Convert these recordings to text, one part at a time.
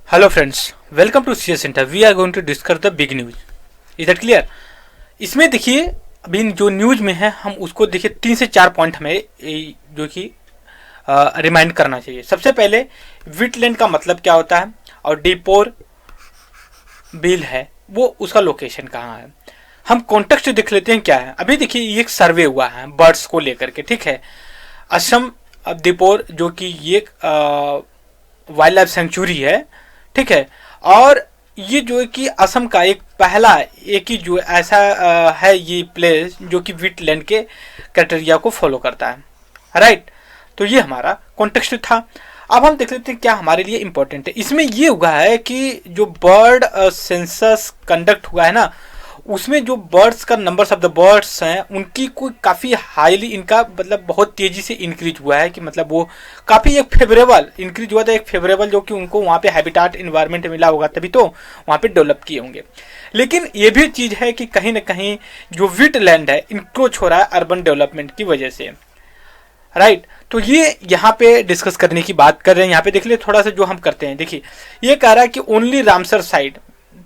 Hello friends, welcome to CS Center. We are going to discuss the big news. Is that clear? इसमें देखिए अभी जो news में है हम उसको देखिए 3 से 4 पॉइंट हमें जो कि रिमाइंड करना चाहिए। सबसे पहले विटलैंड का मतलब क्या होता है और डीपोर बिल है वो उसका लोकेशन कहाँ है। हम कॉन्टेक्स्ट देख लेते हैं क्या है। अभी देखिए ये एक सर्वे हुआ है बर्ड्स को लेकर के, ठीक है। असम दीपोर जो कि ये वाइल्ड लाइफ सेंचुरी है, ठीक है। और ये जो है कि असम का एक पहला एक ही जो ऐसा है ये प्लेस जो कि विटलैंड के क्राइटेरिया को फॉलो करता है, राइट। तो ये हमारा कॉन्टेक्स्ट था। अब हम देख लेते हैं क्या हमारे लिए इम्पोर्टेंट है। इसमें ये हुआ है कि जो बर्ड सेंसस कंडक्ट हुआ है ना, उसमें जो बर्ड्स का नंबर्स ऑफ द बर्ड्स हैं उनकी कोई काफ़ी हाईली इनका मतलब बहुत तेज़ी से इंक्रीज हुआ है कि मतलब वो काफ़ी एक फेवरेबल इंक्रीज हुआ था, एक फेवरेबल जो कि उनको वहाँ पे हैबिटाट इन्वायरमेंट मिला होगा तभी तो वहाँ पे डेवलप किए होंगे। लेकिन ये भी चीज़ है कि कहीं ना कहीं जो विटलैंड है इंक्रोच हो रहा है अर्बन डेवलपमेंट की वजह से, राइट। तो ये यहाँ पे डिस्कस करने की बात कर रहे हैं। यहाँ पे देख लिए थोड़ा सा जो हम करते हैं, देखिए ये कह रहा है कि ओनली रामसर साइट,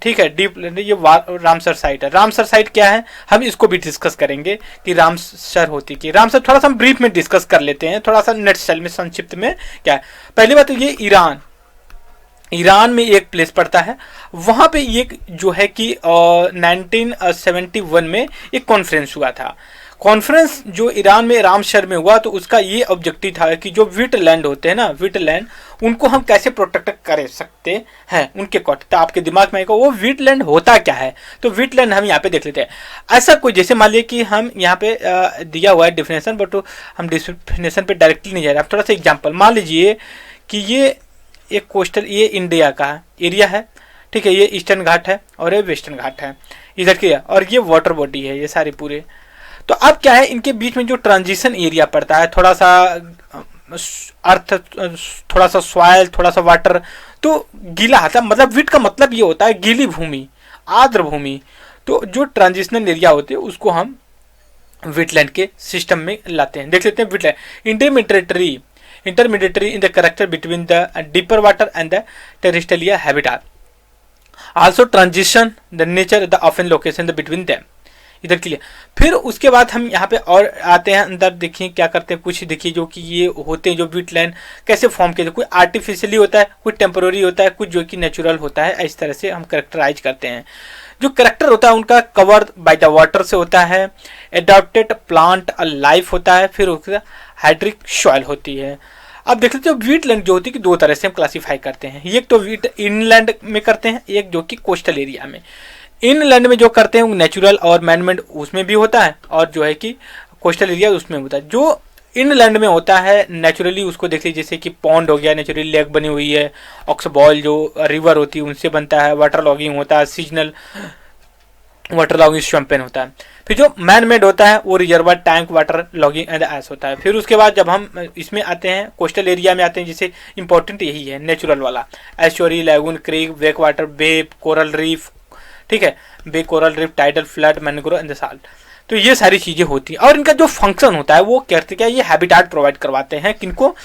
ठीक है, डीप ये रामसर साइट है। रामसर साइट क्या है हम इसको भी डिस्कस करेंगे कि रामसर होती कि रामसर थोड़ा सा हम ब्रीफ में डिस्कस कर लेते हैं, थोड़ा सा नेट स्टाइल में संक्षिप्त में क्या है। पहली बात तो ये ईरान में एक प्लेस पड़ता है। वहां पे ये जो है कि 1971 में एक कॉन्फ्रेंस हुआ था। कॉन्फ्रेंस जो ईरान में रामसर में हुआ तो उसका ये ऑब्जेक्टिव था कि जो विटलैंड होते हैं ना, विटलैंड उनको हम कैसे प्रोटेक्ट कर सकते हैं उनके कॉट। तो आपके दिमाग में आएगा वो विटलैंड होता क्या है। तो विटलैंड हम यहाँ पे देख लेते हैं। ऐसा कोई जैसे मान लिया कि हम यहाँ पे दिया हुआ है डिफिनेशन, बट हम डिफिनेशन पे डायरेक्टली नहीं जा रहे। आप थोड़ा सा एग्जाम्पल मान लीजिए कि ये एक कोस्टल ये इंडिया का एरिया है, ठीक है। ये ईस्टर्न घाट है और ये वेस्टर्न घाट है इधर के, और ये वाटर बॉडी है ये सारे पूरे। तो अब क्या है इनके बीच में जो ट्रांजिशन एरिया पड़ता है, थोड़ा सा अर्थ, थोड़ा सा सॉइल, थोड़ा सा वाटर, तो गीला आता मतलब विट का मतलब ये होता है गीली भूमि, आर्द्र भूमि। तो जो ट्रांजिशनल एरिया होते हैं उसको हम विटलैंड के सिस्टम में लाते हैं। देख लेते हैं wetland intermediary in the character between the deeper water and the terrestrial habitat, also transition the nature the often location the between them, इधर के लिए। फिर उसके बाद हम यहाँ पे और आते हैं अंदर, देखिए क्या करते हैं कुछ, देखिए जो कि ये होते हैं जो विटलैंड कैसे फॉर्म किए, कोई आर्टिफिशियली होता है, कुछ टेम्पोररी होता है, कुछ जो कि नेचुरल होता है। इस तरह से हम करेक्टराइज करते हैं। जो करेक्टर होता है उनका कवर्ड बाय द वाटर से होता है, एडॉप्टेड प्लांट लाइफ होता है, फिर उसका हाइड्रिक सॉइल होती है। अब देख लेते हो विटलैंड जो होती है कि दो तरह से हम क्लासीफाई करते हैं। एक तो इनलैंड में करते हैं, एक जो कि कोस्टल एरिया में। इनलैंड में जो करते हैं वो नेचुरल और मैनमेड उसमें भी होता है, और जो है कि कोस्टल एरिया उसमें होता है। जो इनलैंड में होता है नेचुरली उसको देख लीजिए, जैसे कि पॉन्ड हो गया, नेचुरली लेक बनी हुई है, ऑक्सबॉल जो रिवर होती है उनसे बनता है, वाटर लॉगिंग होता है, सीजनल वाटर लॉगिंग शैंपेन होता है। फिर जो मैन मेड होता है वो reservoir, tank, water logging and ऐस होता है। फिर उसके बाद जब हम इसमें आते हैं कोस्टल एरिया में आते हैं, जिसे इंपॉर्टेंट यही है नेचुरल वाला, estuary, lagoon, creek, backwater, bay, coral reef, ठीक है, bay, coral reef, tidal flood, mangrove and the salt. तो ये सारी चीजें होती हैं और इनका जो फंक्शन होता है वो कहते क्या, ये हैबिटाट प्रोवाइड करवाते हैं किनको,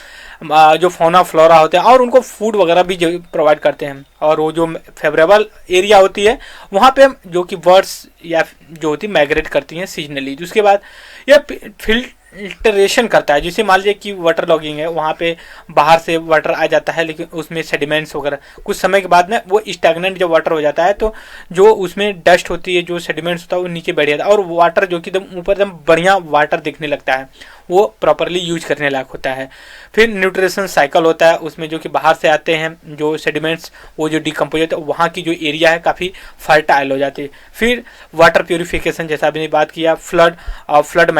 जो फौना फ्लोरा होते हैं, और उनको फूड वगैरह भी प्रोवाइड करते हैं। और वो जो फेवरेबल एरिया होती है वहाँ पे जो कि बर्ड्स या जो होती माइग्रेट करती हैं सीजनली। उसके बाद यह फिल्टरेशन करता है, जैसे मान लीजिए कि वाटर लॉगिंग है, वहाँ पे बाहर से वाटर आ जाता है लेकिन उसमें सेडिमेंट्स वगैरह कुछ समय के बाद में वो स्टैग्नेंट जब वाटर हो जाता है तो जो उसमें डस्ट होती है, जो सेडिमेंट्स होता है वो नीचे बैठ जाता है, और वाटर जो कि एकदम ऊपर एकदम बढ़िया वाटर दिखने लगता है, वो प्रॉपरली यूज करने लायक होता है। फिर न्यूट्रिशन साइकिल होता है, उसमें जो कि बाहर से आते हैं जो सेडिमेंट्स वो जो डिकम्पोज होता है, वहाँ की जो एरिया है काफ़ी फर्टाइल हो जाती है। फिर वाटर प्योरीफिकेशन जैसा आपने बात किया, फ्लड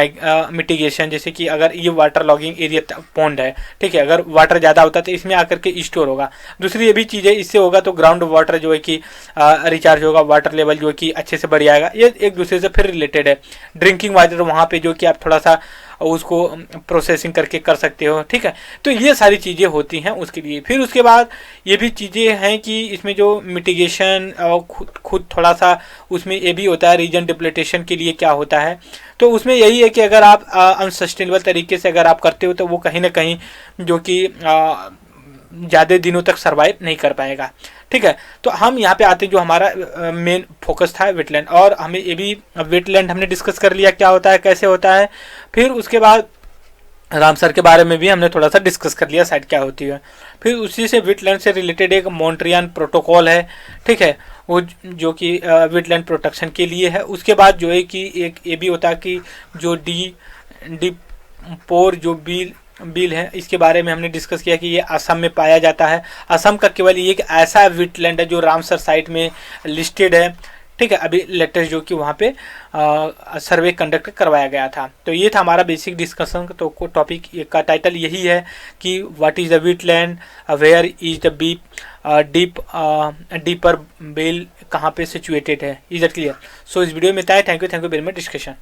मिटिगेशन, जैसे कि अगर ये वाटर लॉगिंग एरिया पॉन्ड है, ठीक है, अगर वाटर ज़्यादा होता है तो इसमें आकर के स्टोर होगा। दूसरी ये भी चीज़ है, इससे होगा तो ग्राउंड वाटर जो है कि रिचार्ज होगा, वाटर लेवल जो है कि अच्छे से बढ़ जाएगा। ये एक दूसरे से फिर रिलेटेड है। ड्रिंकिंग वाटर वहाँ पे जो कि आप थोड़ा सा उसको प्रोसेसिंग करके कर सकते हो, ठीक है। तो ये सारी चीज़ें होती हैं उसके लिए। फिर उसके बाद ये भी चीज़ें हैं कि इसमें जो मिटिगेशन और खुद थोड़ा सा उसमें ये भी होता है, रीजन डिप्लेटेशन के लिए क्या होता है, तो उसमें यही है कि अगर आप अनसस्टेनेबल तरीके से अगर आप करते हो तो वो कहीं ना कहीं जो कि ज़्यादा दिनों तक सर्वाइव नहीं कर पाएगा। ठीक है, तो हम यहाँ पे आते हैं, जो हमारा मेन फोकस था वेटलैंड, और हमें ये भी वेटलैंड हमने डिस्कस कर लिया क्या होता है कैसे होता है। फिर उसके बाद रामसर के बारे में भी हमने थोड़ा सा डिस्कस कर लिया, साइट क्या होती है। फिर उसी से वेटलैंड से रिलेटेड एक मॉन्ट्रियल प्रोटोकॉल है, ठीक है, वो जो कि वेटलैंड प्रोटेक्शन के लिए है। उसके बाद जो है कि एक ये भी होता है कि जो डी4 जो बिल है, इसके बारे में हमने डिस्कस किया कि ये असम में पाया जाता है। असम का केवल ये एक ऐसा वेटलैंड है जो रामसर साइट में लिस्टेड है। ठीक है, अभी लेटेस्ट जो कि वहाँ पे सर्वे कंडक्ट करवाया गया था। तो ये था हमारा बेसिक डिस्कशन। तो टॉपिक का टाइटल यही है कि what is the wetland, where is the Deepor Beel कहाँ पे सिचुएटेड है। Is that clear? सो इस वीडियो में था। Thank you very much discussion.